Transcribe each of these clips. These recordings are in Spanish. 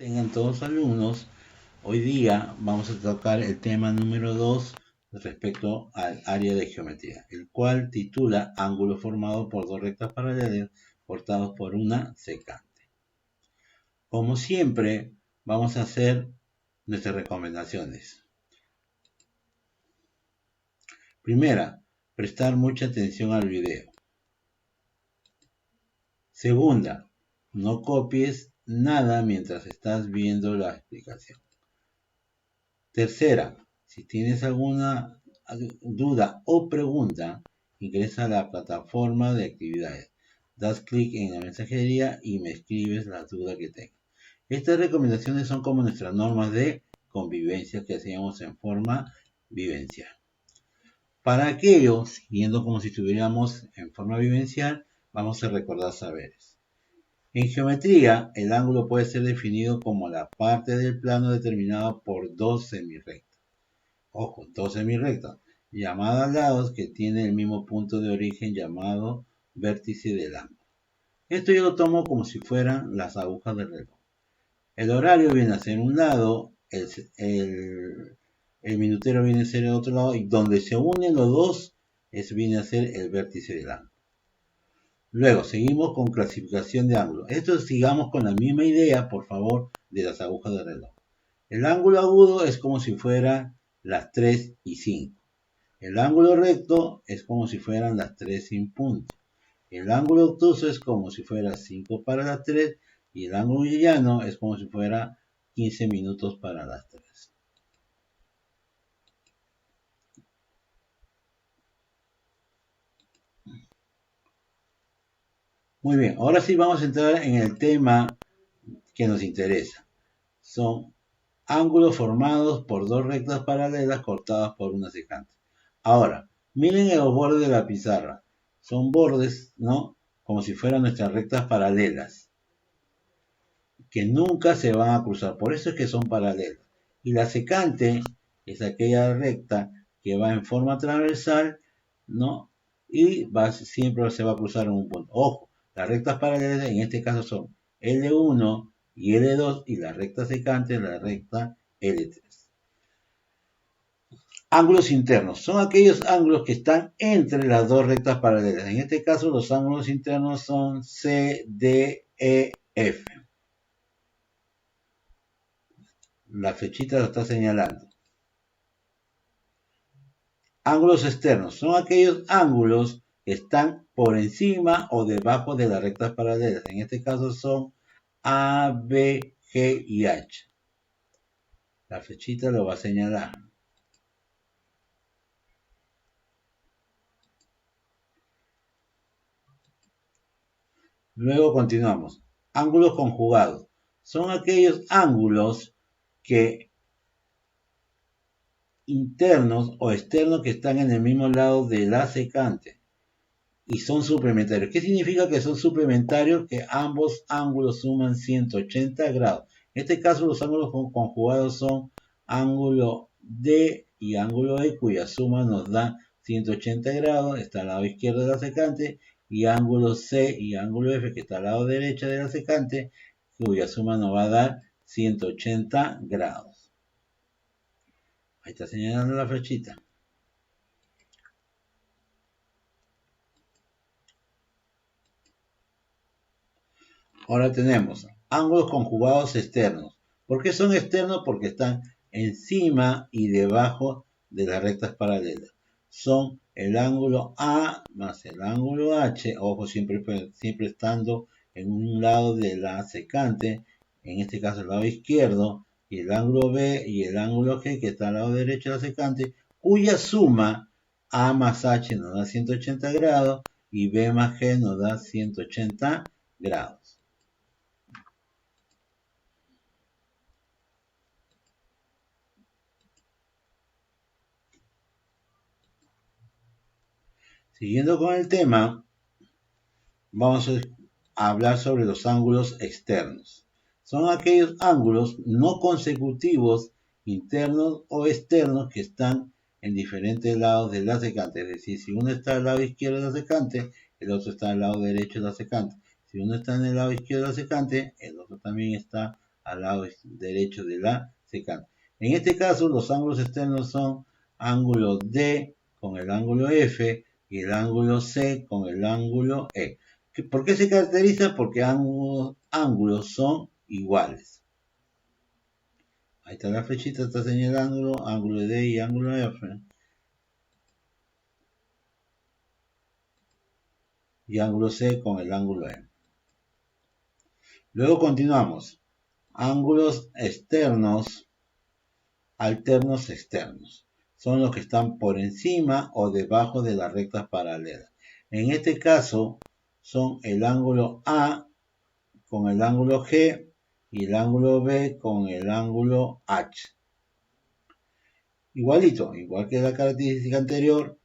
Tengan todos alumnos, hoy día vamos a tocar el tema número 2 respecto al área de geometría, el cual titula ángulo formado por dos rectas paralelas cortados por una secante. Como siempre, vamos a hacer nuestras recomendaciones. Primera, prestar mucha atención al video. Segunda, no copies nada mientras estás viendo la explicación. Tercera, si tienes alguna duda o pregunta, ingresa a la plataforma de actividades. Das clic en la mensajería y me escribes las dudas que tengas. Estas recomendaciones son como nuestras normas de convivencia que hacíamos en forma vivencial. Para aquello, siguiendo como si estuviéramos en forma vivencial, vamos a recordar saberes. En geometría, el ángulo puede ser definido como la parte del plano determinada por dos semirrectas. Ojo, dos semirrectas, llamadas lados que tienen el mismo punto de origen llamado vértice del ángulo. Esto yo lo tomo como si fueran las agujas del reloj. El horario viene a ser un lado, el minutero viene a ser el otro lado, y donde se unen los dos, viene a ser el vértice del ángulo. Luego, seguimos con clasificación de ángulos. Esto sigamos con la misma idea, por favor, de las agujas del reloj. El ángulo agudo es como si fueran las 3 y 5. El ángulo recto es como si fueran las 3 sin punto. El ángulo obtuso es como si fuera 5 para las 3 y el ángulo llano es como si fuera 15 minutos para las 3. Muy bien, ahora sí vamos a entrar en el tema que nos interesa. Son ángulos formados por dos rectas paralelas cortadas por una secante. Ahora, miren los bordes de la pizarra. Son bordes, ¿no? Como si fueran nuestras rectas paralelas, que nunca se van a cruzar. Por eso es que son paralelas. Y la secante es aquella recta que va en forma transversal, ¿no? Y siempre se va a cruzar en un punto. Ojo, las rectas paralelas en este caso son L1 y L2 y la recta secante es la recta L3. Ángulos internos son aquellos ángulos que están entre las dos rectas paralelas. En este caso los ángulos internos son C, D, E, F. La flechita lo está señalando. Ángulos externos son aquellos ángulos que están por encima o debajo de las rectas paralelas. En este caso son A, B, G y H. La flechita lo va a señalar. Luego continuamos. Ángulos conjugados. Son aquellos ángulos que internos o externos que están en el mismo lado de la secante y son suplementarios. ¿Qué significa que son suplementarios? Que ambos ángulos suman 180 grados. En este caso los ángulos conjugados son ángulo D y ángulo E, cuya suma nos da 180 grados, está al lado izquierdo de la secante, y ángulo C y ángulo F, que está al lado derecho de la secante, cuya suma nos va a dar 180 grados. Ahí está señalando la flechita. Ahora tenemos ángulos conjugados externos. ¿Por qué son externos? Porque están encima y debajo de las rectas paralelas. Son el ángulo A más el ángulo H, ojo, siempre estando en un lado de la secante, en este caso el lado izquierdo, y el ángulo B y el ángulo G, que está al lado derecho de la secante, cuya suma A más H nos da 180 grados y B más G nos da 180 grados. Siguiendo con el tema, vamos a hablar sobre los ángulos externos. Son aquellos ángulos no consecutivos internos o externos que están en diferentes lados de la secante. Es decir, si uno está al lado izquierdo de la secante, el otro está al lado derecho de la secante. Si uno está en el lado izquierdo de la secante, el otro también está al lado derecho de la secante. En este caso, los ángulos externos son ángulo D con el ángulo F y el ángulo C con el ángulo E. ¿Por qué se caracteriza? Porque ambos ángulos son iguales. Ahí está la flechita, está señalando ángulo D y ángulo F. Y ángulo C con el ángulo E. Luego continuamos. Ángulos externos, alternos externos. Son los que están por encima o debajo de las rectas paralelas. En este caso son el ángulo A con el ángulo G y el ángulo B con el ángulo H. Igualito, igual que la característica anterior,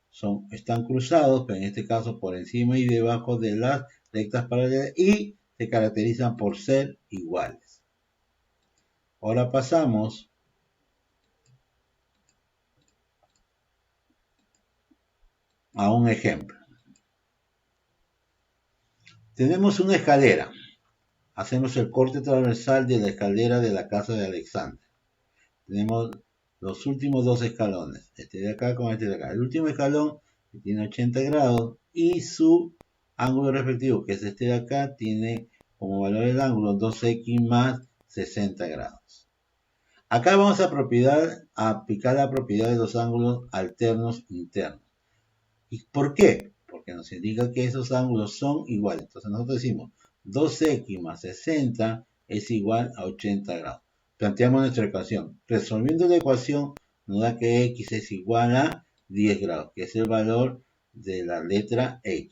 están cruzados, pero en este caso por encima y debajo de las rectas paralelas y se caracterizan por ser iguales. Ahora pasamos a un ejemplo. Tenemos una escalera. Hacemos el corte transversal de la escalera de la casa de Alexander. Tenemos los últimos dos escalones, este de acá con este de acá. El último escalón tiene 80 grados y su ángulo respectivo, que es este de acá, tiene como valor del ángulo 2x más 60 grados. Acá vamos a aplicar la propiedad de los ángulos alternos internos. ¿Y por qué? Porque nos indica que esos ángulos son iguales. Entonces nosotros decimos 2x más 60 es igual a 80 grados. Planteamos nuestra ecuación. Resolviendo la ecuación nos da que x es igual a 10 grados, que es el valor de la letra x.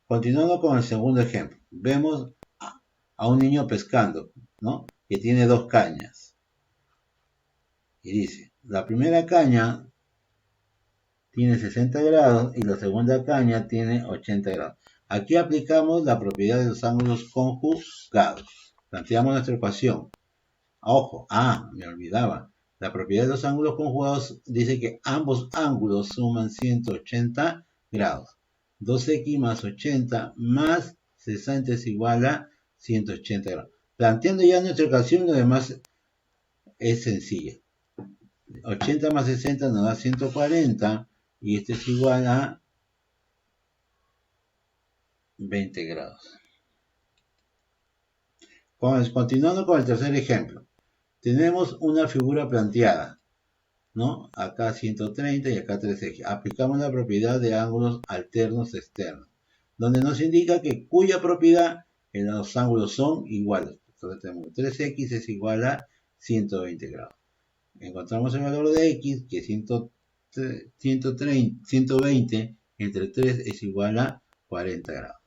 Continuando con el segundo ejemplo. Vemos a un niño pescando, ¿no? Que tiene dos cañas. Y dice, la primera caña tiene 60 grados y la segunda caña tiene 80 grados. Aquí aplicamos la propiedad de los ángulos conjugados. Planteamos nuestra ecuación. Ojo, me olvidaba. La propiedad de los ángulos conjugados dice que ambos ángulos suman 180 grados. 2x más 80 más 60 es igual a 180 grados. Planteando ya nuestra ecuación, lo demás es sencilla. 80 más 60 nos da 140 y este es igual a 20 grados. Continuando con el tercer ejemplo. Tenemos una figura planteada, ¿no? Acá 130 y acá 3 ejes. Aplicamos la propiedad de ángulos alternos externos, donde nos indica que cuya propiedad en los ángulos son iguales. Entonces tenemos 3x es igual a 120 grados. Encontramos el valor de x, que es 120 entre 3 es igual a 40 grados.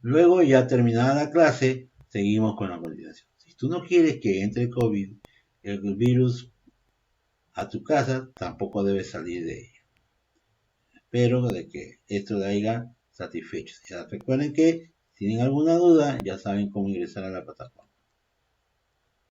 Luego, ya terminada la clase, seguimos con la continuación. Si tú no quieres que entre COVID, el virus a tu casa, tampoco debes salir de ella. Espero de que esto le haya satisfecho. Ya recuerden que si tienen alguna duda, ya saben cómo ingresar a la plataforma.